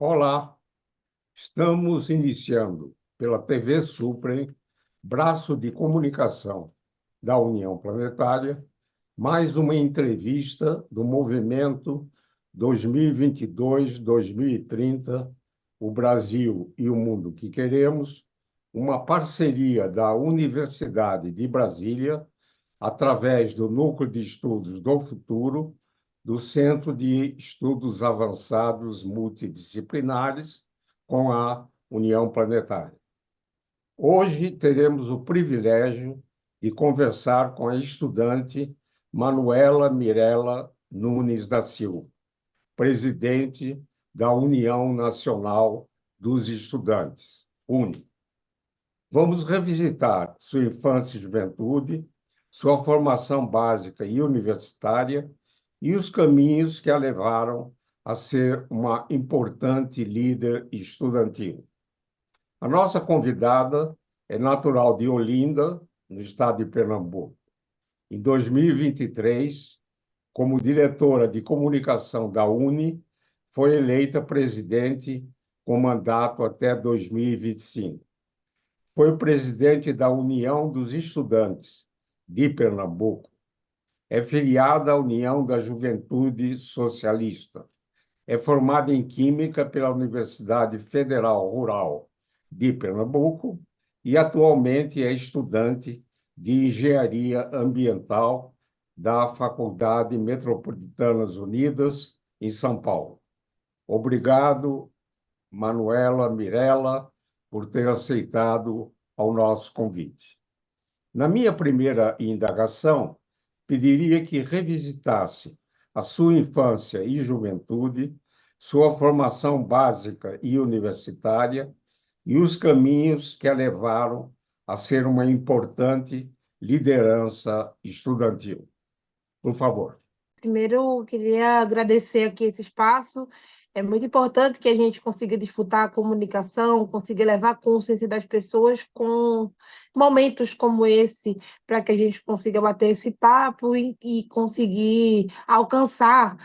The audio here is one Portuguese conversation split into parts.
Olá, estamos iniciando pela TV Suprem, braço de comunicação da União Planetária, mais uma entrevista do movimento 2022-2030, o Brasil e o Mundo que Queremos, uma parceria da Universidade de Brasília, através do Núcleo de Estudos do Futuro, do Centro de Estudos Avançados Multidisciplinares, com a União Planetária. Hoje teremos o privilégio de conversar com a estudante Manuela Mirella Nunes da Silva, presidente da União Nacional dos Estudantes, UNE. Vamos revisitar sua infância e juventude, sua formação básica e universitária e os caminhos que a levaram a ser uma importante líder estudantil. A nossa convidada é natural de Olinda, no estado de Pernambuco. Em 2023, como diretora de comunicação da UNE, foi eleita presidente com mandato até 2025. Foi presidente da União dos Estudantes de Pernambuco. É filiada à União da Juventude Socialista. É formada em Química pela Universidade Federal Rural de Pernambuco e atualmente é estudante de Engenharia Ambiental da Faculdade Metropolitanas Unidas, em São Paulo. Obrigado, Manuela Mirella, por ter aceitado ao nosso convite. Na minha primeira indagação, pediria que revisitasse a sua infância e juventude, sua formação básica e universitária e os caminhos que a levaram a ser uma importante liderança estudantil. Por favor. Primeiro, eu queria agradecer aqui esse espaço. É muito importante que a gente consiga disputar a comunicação, consiga levar a consciência das pessoas com momentos como esse, para que a gente consiga bater esse papo e conseguir alcançar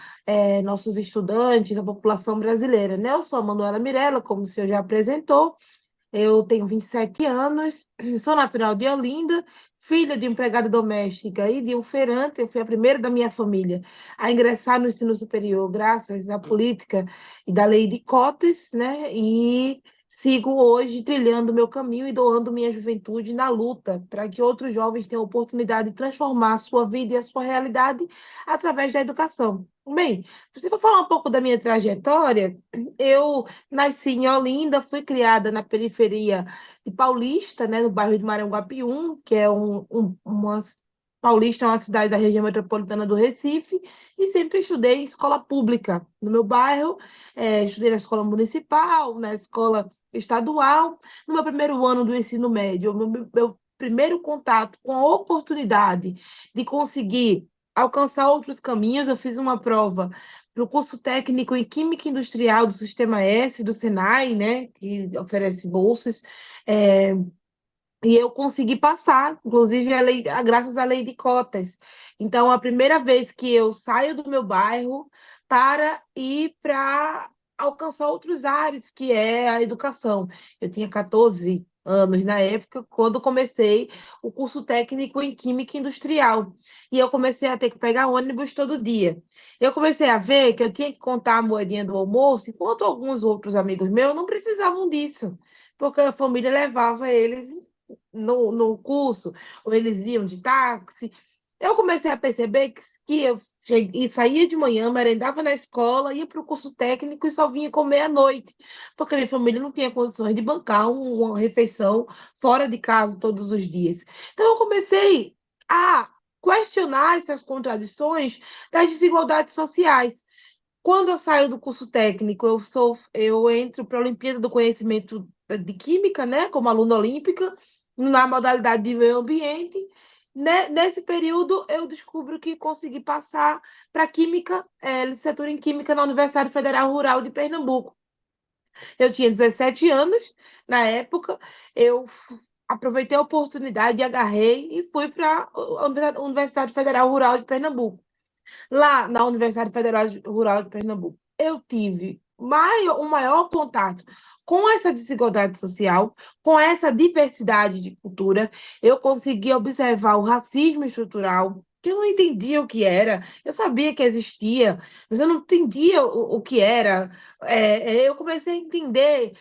nossos estudantes, a população brasileira, né? Eu sou a Manuela Mirella, como o senhor já apresentou. Eu tenho 27 anos, sou natural de Olinda, filha de empregada doméstica e de um feirante. Eu fui a primeira da minha família a ingressar no ensino superior, graças à política e da lei de cotas, né? E sigo hoje trilhando meu caminho e doando minha juventude na luta para que outros jovens tenham a oportunidade de transformar a sua vida e a sua realidade através da educação. Bem, se eu for falar um pouco da minha trajetória, eu nasci em Olinda, fui criada na periferia de Paulista, né, no bairro de Maranguapium, que é Paulista é uma cidade da região metropolitana do Recife, e sempre estudei em escola pública no meu bairro. Estudei na escola municipal, na escola estadual. No meu primeiro ano do ensino médio, meu primeiro contato com a oportunidade de conseguir alcançar outros caminhos, eu fiz uma prova para o curso técnico em Química Industrial do Sistema S, do Senai, né, que oferece bolsas, e eu consegui passar, inclusive graças à lei de cotas. Então, a primeira vez que eu saio do meu bairro para ir para alcançar outros ares, que é a educação. Eu tinha 14 anos na época, quando comecei o curso técnico em Química Industrial. E eu comecei a ter que pegar ônibus todo dia. Eu comecei a ver que eu tinha que contar a moedinha do almoço, enquanto alguns outros amigos meus não precisavam disso, porque a família levava eles no curso, ou eles iam de táxi. Eu comecei a perceber que eu saía de manhã, merendava na escola, ia para o curso técnico e só vinha comer à noite, porque minha família não tinha condições de bancar uma refeição fora de casa todos os dias. Então, eu comecei a questionar essas contradições das desigualdades sociais. Quando eu saio do curso técnico, eu entro para a Olimpíada do Conhecimento de Química, né, como aluna olímpica, na modalidade de meio ambiente. Nesse período, eu descubro que consegui passar para Química, licenciatura em Química na Universidade Federal Rural de Pernambuco. Eu tinha 17 anos na época, eu aproveitei a oportunidade, agarrei e fui para a Universidade Federal Rural de Pernambuco. Lá na Universidade Federal Rural de Pernambuco, eu tive um maior contato com essa desigualdade social, com essa diversidade de cultura. Eu consegui observar o racismo estrutural, que eu não entendia o que era. Eu sabia que existia, mas eu não entendia o que era. Eu comecei a entender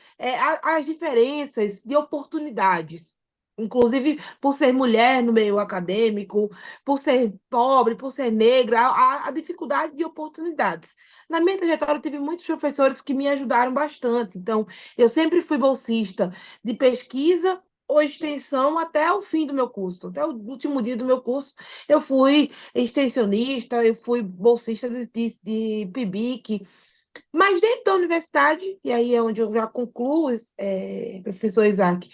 as diferenças de oportunidades. Inclusive, por ser mulher no meio acadêmico, por ser pobre, por ser negra, a dificuldade de oportunidades. Na minha trajetória, eu tive muitos professores que me ajudaram bastante. Então, eu sempre fui bolsista de pesquisa ou extensão até o fim do meu curso. Até o último dia do meu curso, eu fui extensionista, eu fui bolsista de PIBIC. Mas dentro da universidade, e aí é onde eu já concluo, professor Isaac,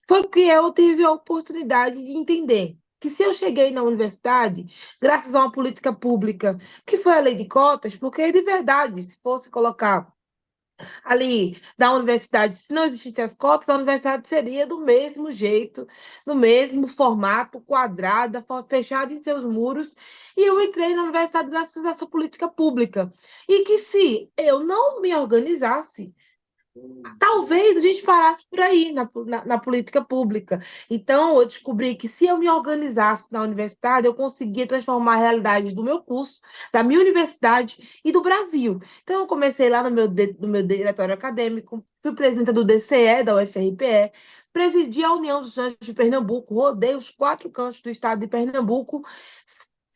foi que eu tive a oportunidade de entender que se eu cheguei na universidade, graças a uma política pública, que foi a lei de cotas, porque de verdade, se fosse colocar ali da universidade, se não existissem as cotas, a universidade seria do mesmo jeito, no mesmo formato, quadrada, fechada em seus muros. E eu entrei na universidade graças a essa política pública. E que se eu não me organizasse, talvez a gente parasse por aí na política pública. Então, eu descobri que se eu me organizasse na universidade, eu conseguia transformar a realidade do meu curso, da minha universidade e do Brasil. Então, eu comecei lá no meu diretório acadêmico, fui presidenta do DCE, da UFRPE, presidi a União dos Estudantes de Pernambuco, rodei os 4 cantos do estado de Pernambuco,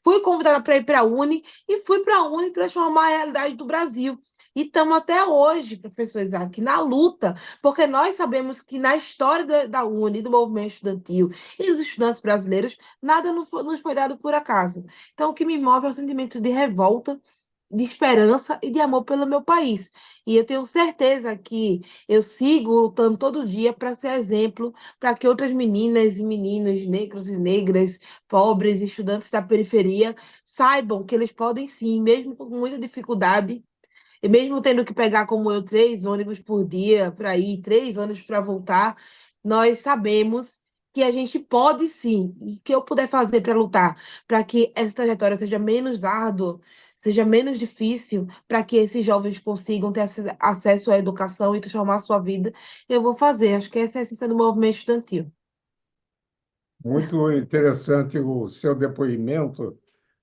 fui convidada para ir para a Uni e fui para a Uni transformar a realidade do Brasil. E estamos até hoje, professor Isaac, na luta, porque nós sabemos que na história da Uni, do movimento estudantil e dos estudantes brasileiros, nada nos foi dado por acaso. Então, o que me move é o sentimento de revolta, de esperança e de amor pelo meu país. E eu tenho certeza que eu sigo lutando todo dia para ser exemplo para que outras meninas e meninos, negros e negras, pobres, estudantes da periferia, saibam que eles podem sim, mesmo com muita dificuldade, e mesmo tendo que pegar, como eu, 3 ônibus por dia para ir, 3 ônibus para voltar, nós sabemos que a gente pode sim, e que eu puder fazer para lutar, para que essa trajetória seja menos árdua, seja menos difícil, para que esses jovens consigam ter acesso à educação e transformar a sua vida, eu vou fazer. Acho que essa é a essência do movimento estudantil. Muito interessante o seu depoimento,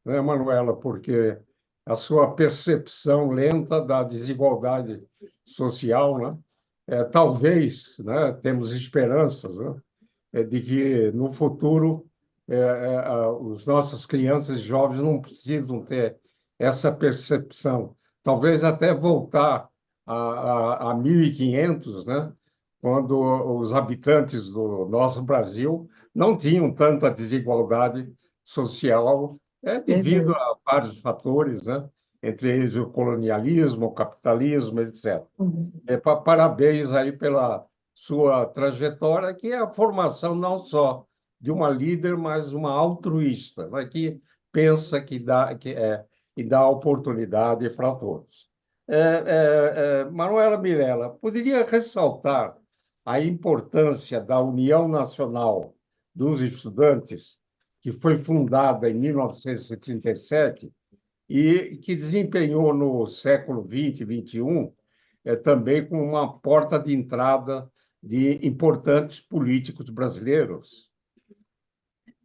né, Manuela, porque a sua percepção lenta da desigualdade social, né, talvez, né, temos esperanças, né, de que no futuro os nossas crianças e jovens não precisam ter essa percepção. Talvez até voltar a 1500, né, quando os habitantes do nosso Brasil não tinham tanta desigualdade social, devido Verdade. a vários fatores, né? Entre eles o colonialismo, o capitalismo, etc. Uhum. Parabéns aí pela sua trajetória, que é a formação não só de uma líder, mas uma altruísta, né? Que pensa e dá oportunidade para todos. Manuela Mirella, poderia ressaltar a importância da União Nacional dos Estudantes, que foi fundada em 1937 e que desempenhou no século XX e XXI também como uma porta de entrada de importantes políticos brasileiros.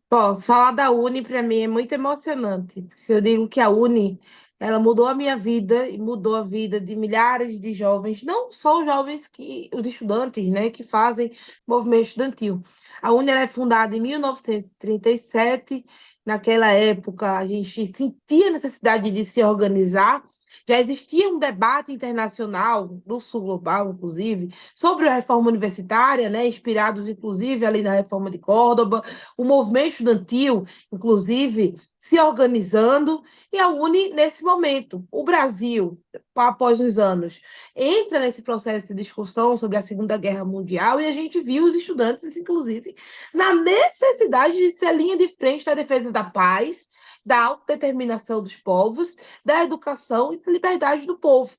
Posso falar da Uni para mim é muito emocionante, porque eu digo que a Uni, ela mudou a minha vida e mudou a vida de milhares de jovens, não só os jovens os estudantes, né, que fazem movimento estudantil. A Uni ela é fundada em 1937. Naquela época a gente sentia a necessidade de se organizar. Já existia um debate internacional, do sul global, inclusive, sobre a reforma universitária, né, inspirados, inclusive, ali na reforma de Córdoba, o movimento estudantil, inclusive, se organizando, e a UNE nesse momento. O Brasil, após uns anos, entra nesse processo de discussão sobre a Segunda Guerra Mundial, e a gente viu os estudantes, inclusive, na necessidade de ser linha de frente da defesa da paz, da autodeterminação dos povos, da educação e da liberdade do povo.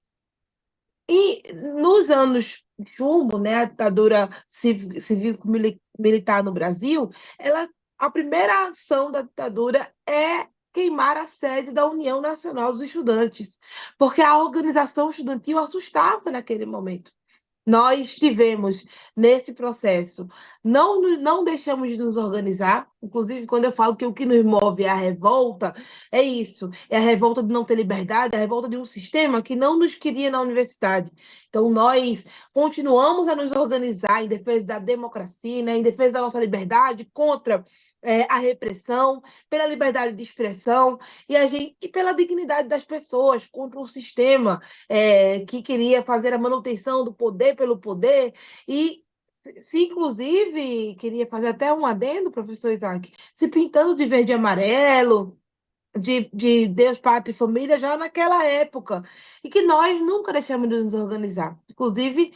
E nos anos de chumbo, né, a ditadura civil-militar no Brasil, a primeira ação da ditadura é queimar a sede da União Nacional dos Estudantes, porque a organização estudantil assustava naquele momento. Nós tivemos nesse processo, não deixamos de nos organizar. Inclusive, quando eu falo que o que nos move é a revolta, é isso: é a revolta de não ter liberdade, é a revolta de um sistema que não nos queria na universidade. Então, nós continuamos a nos organizar em defesa da democracia, né, em defesa da nossa liberdade, contra a repressão, pela liberdade de expressão e pela dignidade das pessoas, contra um sistema que queria fazer a manutenção do poder pelo poder, e se inclusive queria fazer até um adendo, professor Isaac, se pintando de verde e amarelo, de Deus, Pátria e Família já naquela época, e que nós nunca deixamos de nos organizar. Inclusive,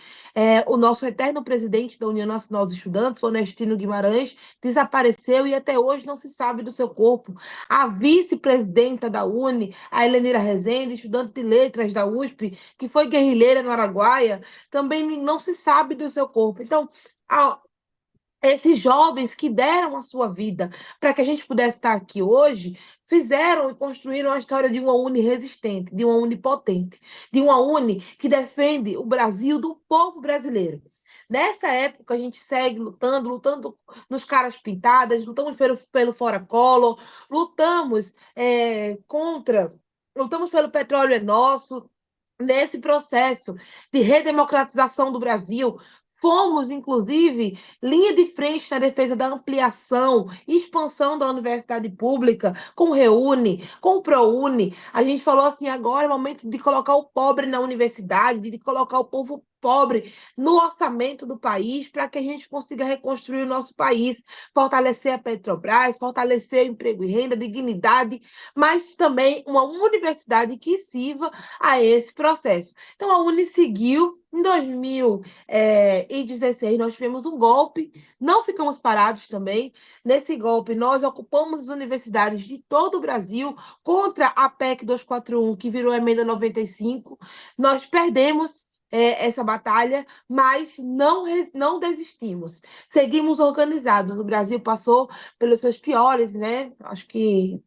o nosso eterno presidente da União Nacional dos Estudantes, Onestino Guimarães, desapareceu e até hoje não se sabe do seu corpo. A vice-presidenta da UNE, a Helenira Rezende, estudante de letras da USP, que foi guerrilheira no Araguaia, também não se sabe do seu corpo. Então, esses jovens que deram a sua vida para que a gente pudesse estar aqui hoje, fizeram e construíram a história de uma UNE resistente, de uma UNE potente, de uma UNE que defende o Brasil do povo brasileiro. Nessa época, a gente segue lutando nos caras pintadas, lutamos pelo Fora Collor, lutamos lutamos pelo petróleo é nosso. Nesse processo de redemocratização do Brasil, fomos, inclusive, linha de frente na defesa da ampliação e expansão da universidade pública, com o Reúne, com o ProUni. A gente falou assim: agora é o momento de colocar o pobre na universidade, de colocar o povo pobre no orçamento do país, para que a gente consiga reconstruir o nosso país, fortalecer a Petrobras, fortalecer o emprego e renda, dignidade, mas também uma universidade que sirva a esse processo. Então, a Uni seguiu. Em 2016, nós tivemos um golpe, não ficamos parados também. Nesse golpe, nós ocupamos as universidades de todo o Brasil contra a PEC 241, que virou a emenda 95. Nós perdemos essa batalha, mas não desistimos. Seguimos organizados. O Brasil passou pelos seus piores, né? Acho que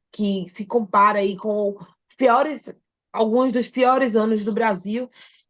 se compara aí com os piores, alguns dos piores anos do Brasil,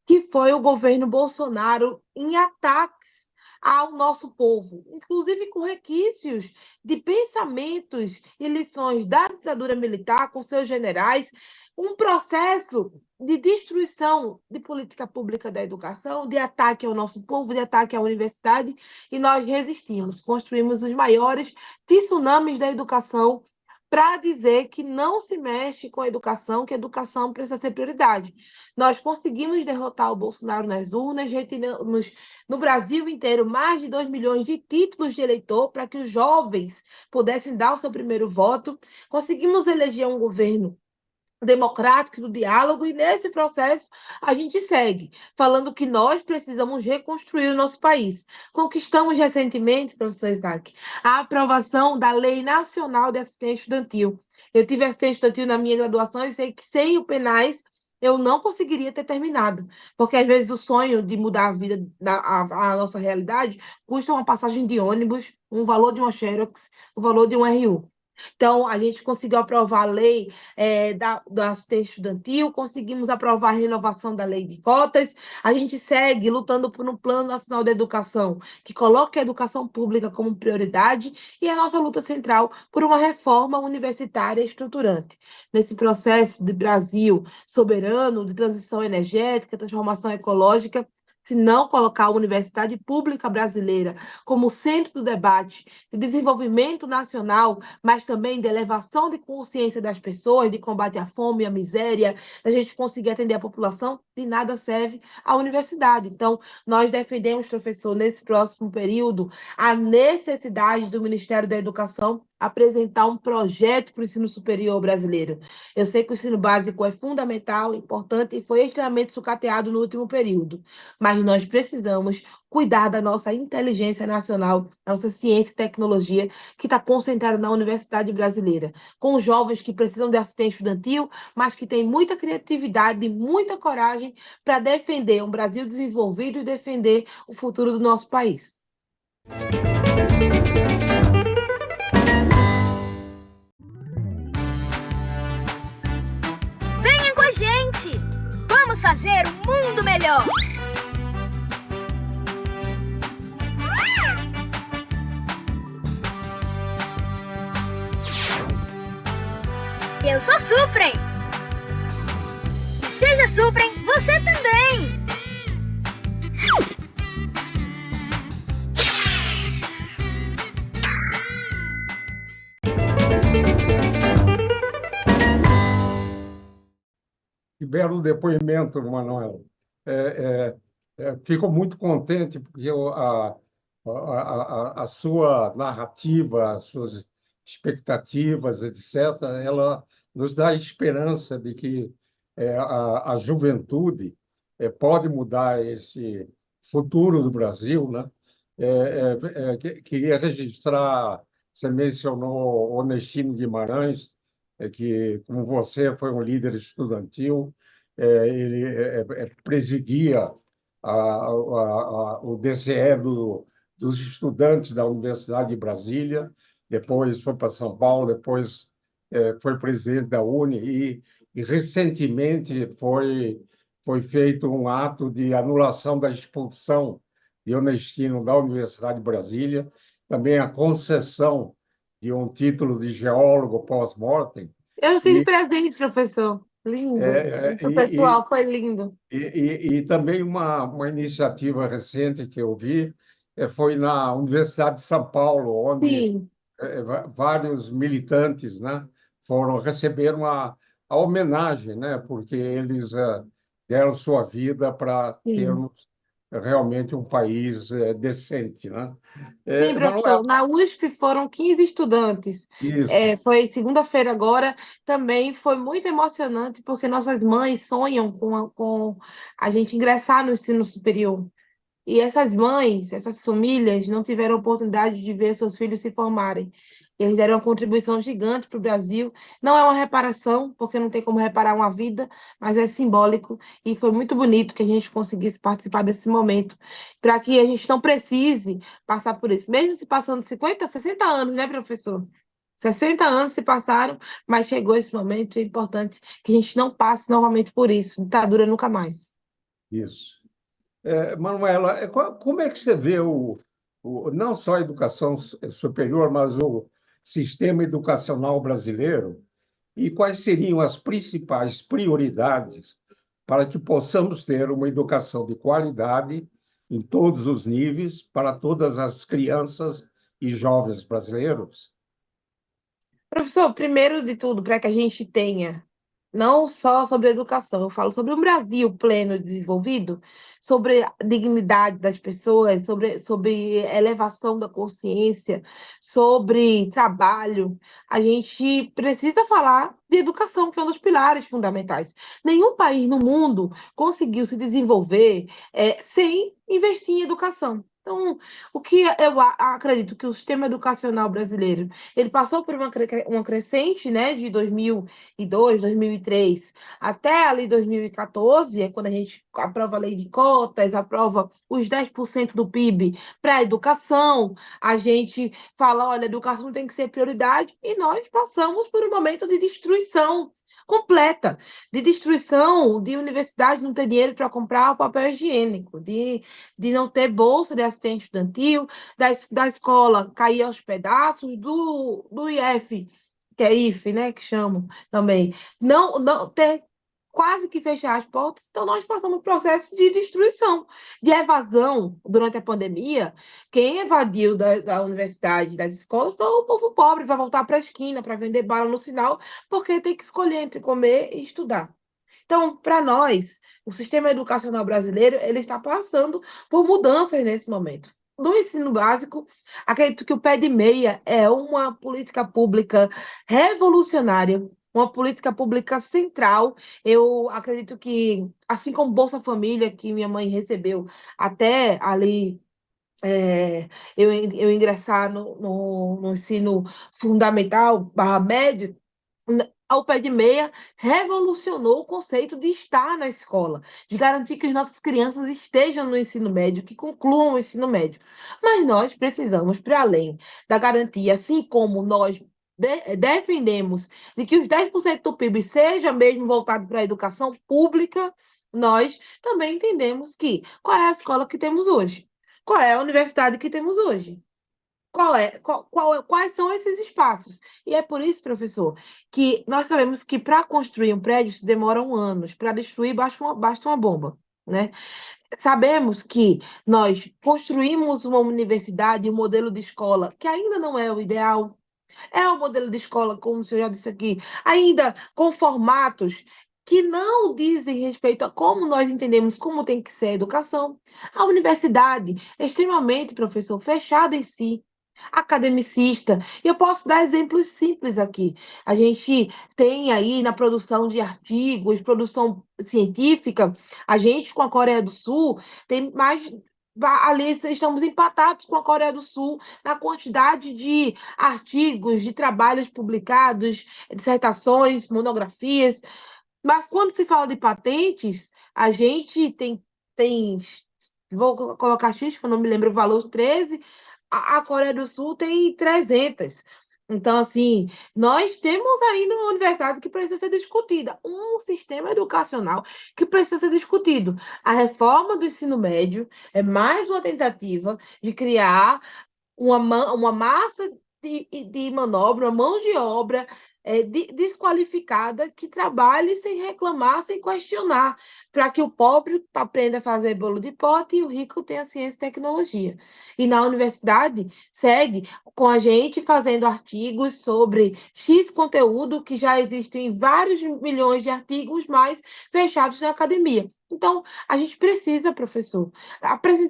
que foi o governo Bolsonaro em ataques ao nosso povo, inclusive com requisitos de pensamentos e lições da ditadura militar com seus generais, um processo de destruição de política pública da educação, de ataque ao nosso povo, de ataque à universidade, e nós resistimos, construímos os maiores tsunamis da educação para dizer que não se mexe com a educação, que a educação precisa ser prioridade. Nós conseguimos derrotar o Bolsonaro nas urnas, retiramos no Brasil inteiro mais de 2 milhões de títulos de eleitor para que os jovens pudessem dar o seu primeiro voto. Conseguimos eleger um governo democrático, do diálogo, e nesse processo a gente segue falando que nós precisamos reconstruir o nosso país. Conquistamos recentemente, professor Isaac, a aprovação da Lei Nacional de Assistência Estudantil. Eu tive assistência estudantil na minha graduação e sei que sem o penais eu não conseguiria ter terminado, porque às vezes o sonho de mudar a vida, a nossa realidade, custa uma passagem de ônibus, um valor de uma Xerox, o valor de um RU. Então, a gente conseguiu aprovar a lei da assistência estudantil, conseguimos aprovar a renovação da lei de cotas, a gente segue lutando por um Plano Nacional de Educação que coloque a educação pública como prioridade, e a nossa luta central por uma reforma universitária estruturante. Nesse processo de Brasil soberano, de transição energética, transformação ecológica, se não colocar a universidade pública brasileira como centro do debate de desenvolvimento nacional, mas também de elevação de consciência das pessoas, de combate à fome e à miséria, da gente conseguir atender a população, de nada serve a universidade. Então, nós defendemos, professor, nesse próximo período, a necessidade do Ministério da Educação apresentar um projeto para o ensino superior brasileiro. Eu sei que o ensino básico é fundamental, importante e foi extremamente sucateado no último período, mas nós precisamos cuidar da nossa inteligência nacional, da nossa ciência e tecnologia, que está concentrada na universidade brasileira, com jovens que precisam de assistência estudantil, mas que têm muita criatividade e muita coragem para defender um Brasil desenvolvido e defender o futuro do nosso país. Vamos fazer um mundo melhor! Eu sou Suprem! Seja Suprem, você também! Que belo depoimento, Manuel. Fico muito contente porque a sua narrativa, as suas expectativas, etc., ela nos dá esperança de que a juventude pode mudar esse futuro do Brasil, né? Queria registrar, você mencionou Onestino Guimarães, que, como você, foi um líder estudantil, ele presidia o DCE dos estudantes da Universidade de Brasília, depois foi para São Paulo, depois foi presidente da UNE e recentemente foi feito um ato de anulação da expulsão de Onestino da Universidade de Brasília, também a concessão de um título de geólogo pós-mortem. Eu estive presente, professor. Lindo. O E, pessoal foi lindo. e também uma iniciativa recente que eu vi foi na Universidade de São Paulo, onde Sim, vários militantes, né, foram receberam a homenagem, né, porque eles deram sua vida para sim. termos realmente um país decente, né? Sim, Manuel, professor. Na USP foram 15 estudantes. isso, Foi segunda-feira agora. Também foi muito emocionante, porque nossas mães sonham com a gente ingressar no ensino superior. E essas mães, essas famílias, não tiveram oportunidade de ver seus filhos se formarem. Eles deram uma contribuição gigante para o Brasil. Não é uma reparação, porque não tem como reparar uma vida, mas é simbólico. E foi muito bonito que a gente conseguisse participar desse momento, para que a gente não precise passar por isso. Mesmo se passando 50, 60 anos, né, professor? 60 anos se passaram, mas chegou esse momento. É importante que a gente não passe novamente por isso. Ditadura nunca mais. isso. Manuela, como é que você vê não só a educação superior, mas o sistema educacional brasileiro? E quais seriam as principais prioridades para que possamos ter uma educação de qualidade em todos os níveis para todas as crianças e jovens brasileiros? Professor, primeiro de tudo, para que a gente tenha não só sobre educação, eu falo sobre um Brasil pleno e desenvolvido, sobre a dignidade das pessoas, sobre elevação da consciência, sobre trabalho. A gente precisa falar de educação, que é um dos pilares fundamentais. Nenhum país no mundo conseguiu se desenvolver sem investir em educação. Então, o que eu acredito que o sistema educacional brasileiro ele passou por uma crescente, né, de 2002, 2003 até ali 2014, é quando a gente aprova a lei de cotas, aprova os 10% do PIB para a educação, a gente fala, olha, a educação tem que ser prioridade, e nós passamos por um momento de destruição completa, de destruição de universidade não ter dinheiro para comprar o papel higiênico, de não ter bolsa de assistente estudantil, da escola cair aos pedaços, do IF, que é IFE, né, que chamam também, não ter quase que fechar as portas, então nós passamos um processo de destruição, de evasão durante a pandemia. Quem evadiu da universidade, das escolas, foi o povo pobre, vai voltar para a esquina para vender bala no sinal, porque tem que escolher entre comer e estudar. Então, para nós, o sistema educacional brasileiro ele está passando por mudanças nesse momento. No ensino básico, acredito que o pé de meia é uma política pública revolucionária, uma política pública central. Eu acredito que, assim como Bolsa Família, que minha mãe recebeu até ali eu ingressar no ensino fundamental barra médio, ao pé de meia, revolucionou o conceito de estar na escola, de garantir que as nossas crianças estejam no ensino médio, que concluam o ensino médio. Mas nós precisamos, para além da garantia, assim como nós defendemos de que os 10% do PIB seja mesmo voltado para a educação pública, nós também entendemos que qual é a escola que temos hoje? Qual é a universidade que temos hoje? Quais são esses espaços? E é por isso, professor, que nós sabemos que para construir um prédio se demoram anos, para destruir basta uma bomba, né? Sabemos que nós construímos uma universidade, um modelo de escola que ainda não é o ideal, é um modelo de escola, como o senhor já disse aqui, ainda com formatos que não dizem respeito a como nós entendemos como tem que ser a educação. A universidade é extremamente, professor, fechada em si, academicista. E eu posso dar exemplos simples aqui. A gente tem aí na produção de artigos, produção científica, a gente com a Coreia do Sul tem mais. Ali estamos empatados com a Coreia do Sul na quantidade de artigos, de trabalhos publicados, dissertações, monografias. Mas quando se fala de patentes, a gente tem vou colocar X, que eu não me lembro o valor, 13, a Coreia do Sul tem 300. Então, assim, nós temos ainda uma universidade que precisa ser discutida, um sistema educacional que precisa ser discutido. A reforma do ensino médio é mais uma tentativa de criar uma massa de manobra, uma mão de obra desqualificada que trabalhe sem reclamar, sem questionar, para que o pobre aprenda a fazer bolo de pote e o rico tenha ciência e tecnologia. E na universidade segue com a gente fazendo artigos sobre X conteúdo que já existem vários milhões de artigos, mas fechados na academia. Então, a gente precisa, professor,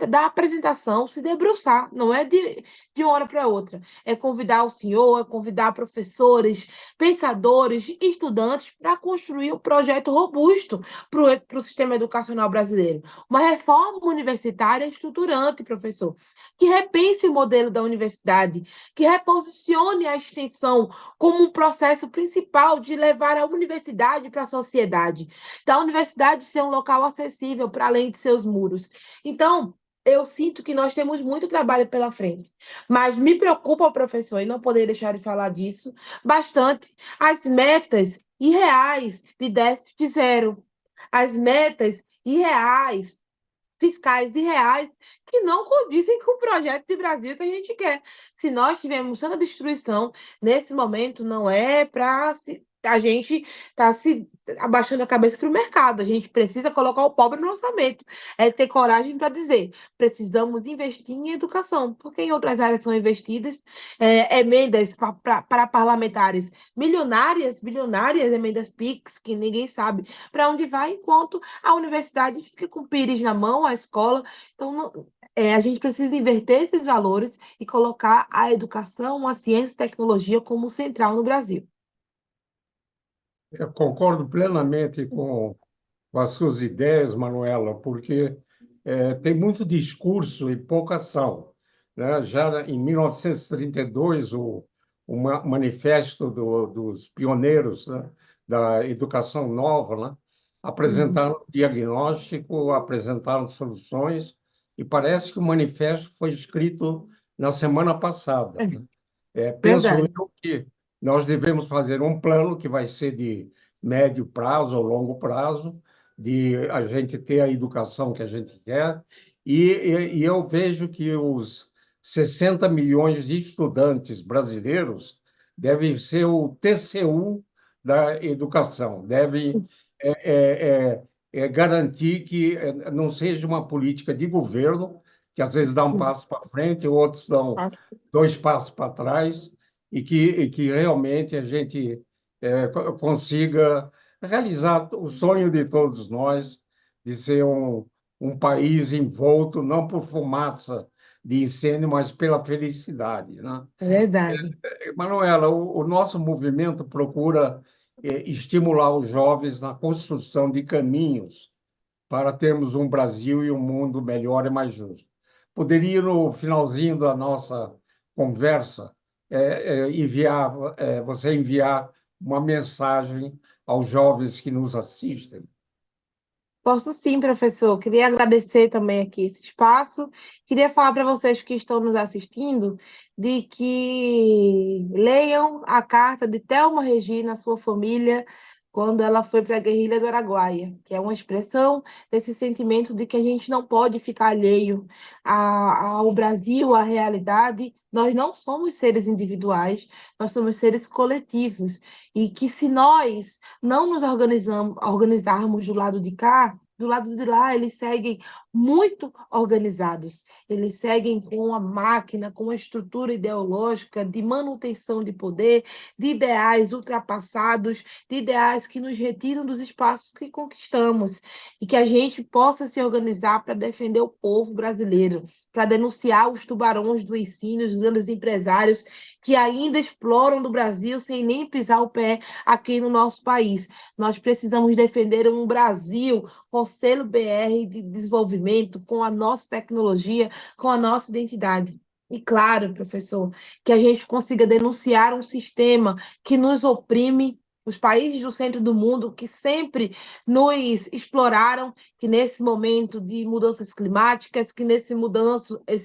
dar a apresentação, se debruçar, não é de uma hora para outra. É convidar o senhor, é convidar professores, pensadores, estudantes para construir um projeto robusto para o sistema educacional brasileiro. Uma reforma universitária estruturante, professor, que repense o modelo da universidade, que reposicione a extensão como um processo principal de levar a universidade para a sociedade, da universidade ser um local acessível para além de seus muros. Então, eu sinto que nós temos muito trabalho pela frente, mas me preocupa, professor, e não poder deixar de falar disso, bastante as metas irreais de déficit zero, as metas irreais, fiscais irreais, que não condizem com o projeto de Brasil que a gente quer. Se nós tivermos tanta destruição, nesse momento não é para a gente tá se abaixando a cabeça para o mercado. A gente precisa colocar o pobre no orçamento. É ter coragem para dizer, precisamos investir em educação, porque em outras áreas são investidas emendas para parlamentares milionárias, bilionárias, emendas PIX, que ninguém sabe para onde vai, enquanto a universidade fica com o pires na mão, a escola. Então, a gente precisa inverter esses valores e colocar a educação, a ciência e tecnologia como central no Brasil. Eu concordo plenamente com as suas ideias, Manuela, porque tem muito discurso e pouca ação, né? Já em 1932, o manifesto dos pioneiros, né, da educação nova, né, Uhum. apresentaram diagnóstico, apresentaram soluções, e parece que o manifesto foi escrito na semana passada, É né? Penso verdade. eu que nós devemos fazer um plano que vai ser de médio prazo ou longo prazo, de a gente ter a educação que a gente quer, e eu vejo que os 60 milhões de estudantes brasileiros devem ser o TCU da educação, devem garantir que não seja uma política de governo, que às vezes dá um Sim. passo para frente, outros dão dois passos para trás, e que realmente a gente consiga realizar o sonho de todos nós de ser um país envolto não por fumaça de incêndio, mas pela felicidade, né? É verdade. Manuela, o nosso movimento procura estimular os jovens na construção de caminhos para termos um Brasil e um mundo melhor e mais justo. Poderia, no finalzinho da nossa conversa, você enviar uma mensagem aos jovens que nos assistem? Posso sim, professor. Queria agradecer também aqui esse espaço. Queria falar para vocês que estão nos assistindo de que leiam a carta de Thelma Regina, sua família, quando ela foi para a guerrilha do Araguaia, que é uma expressão desse sentimento de que a gente não pode ficar alheio ao Brasil, à realidade. Nós não somos seres individuais, nós somos seres coletivos, e que se nós não nos organizarmos do lado de cá, do lado de lá, eles seguem muito organizados. Eles seguem com uma máquina, com uma estrutura ideológica de manutenção de poder, de ideais ultrapassados, de ideais que nos retiram dos espaços que conquistamos, e que a gente possa se organizar para defender o povo brasileiro, para denunciar os tubarões do ensino, os grandes empresários que ainda exploram do Brasil sem nem pisar o pé aqui no nosso país. Nós precisamos defender um Brasil com selo BR de desenvolvimento, com a nossa tecnologia, com a nossa identidade. E claro, professor, que a gente consiga denunciar um sistema que nos oprime, os países do centro do mundo que sempre nos exploraram, que nesse momento de mudanças climáticas, que esse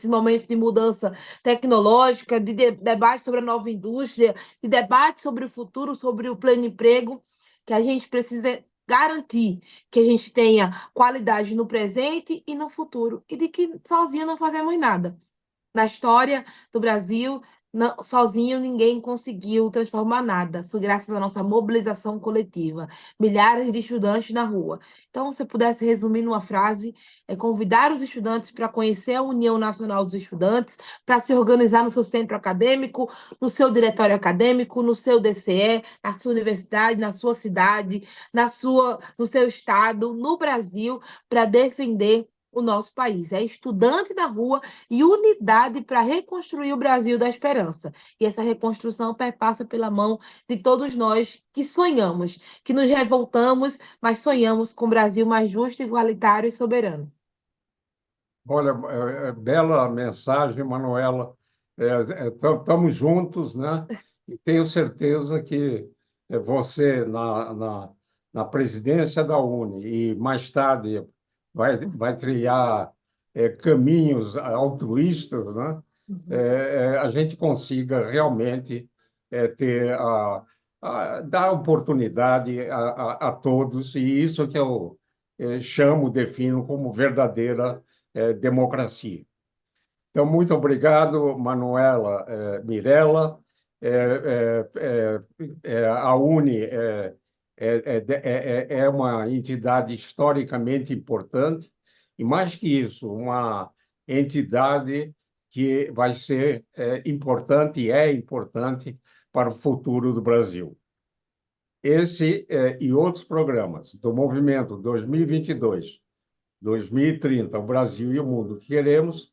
momento de mudança tecnológica, de debate sobre a nova indústria, de debate sobre o futuro, sobre o pleno emprego, que a gente precisa garantir que a gente tenha qualidade no presente e no futuro, e de que sozinho não fazemos nada. Na história do Brasil, sozinho ninguém conseguiu transformar nada. Foi graças à nossa mobilização coletiva. Milhares de estudantes na rua. Então, se eu pudesse resumir numa frase, é convidar os estudantes para conhecer a União Nacional dos Estudantes, para se organizar no seu centro acadêmico, no seu diretório acadêmico, no seu DCE, na sua universidade, na sua cidade, no seu estado, no Brasil, para defender o nosso país. É estudante da rua e unidade para reconstruir o Brasil da esperança. E essa reconstrução perpassa pela mão de todos nós que sonhamos, que nos revoltamos, mas sonhamos com um Brasil mais justo, igualitário e soberano. Olha, bela mensagem, Manuela. Estamos juntos, né? E tenho certeza que você, na presidência da UNE, e mais tarde vai trilhar caminhos altruístas, né? A gente consiga realmente ter dar oportunidade a todos, e isso que eu chamo, defino como verdadeira democracia. Então, muito obrigado, Manuela Mirella. A UNE é uma entidade historicamente importante, e, mais que isso, uma entidade que vai ser importante e é importante para o futuro do Brasil. Esse e outros programas do Movimento 2022, 2030, o Brasil e o Mundo que Queremos,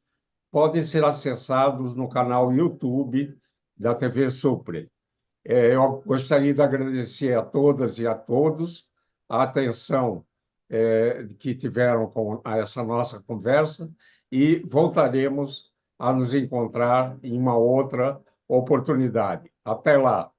podem ser acessados no canal YouTube da TV Supre. Eu gostaria de agradecer a todas e a todos a atenção que tiveram com essa nossa conversa, e voltaremos a nos encontrar em uma outra oportunidade. Até lá!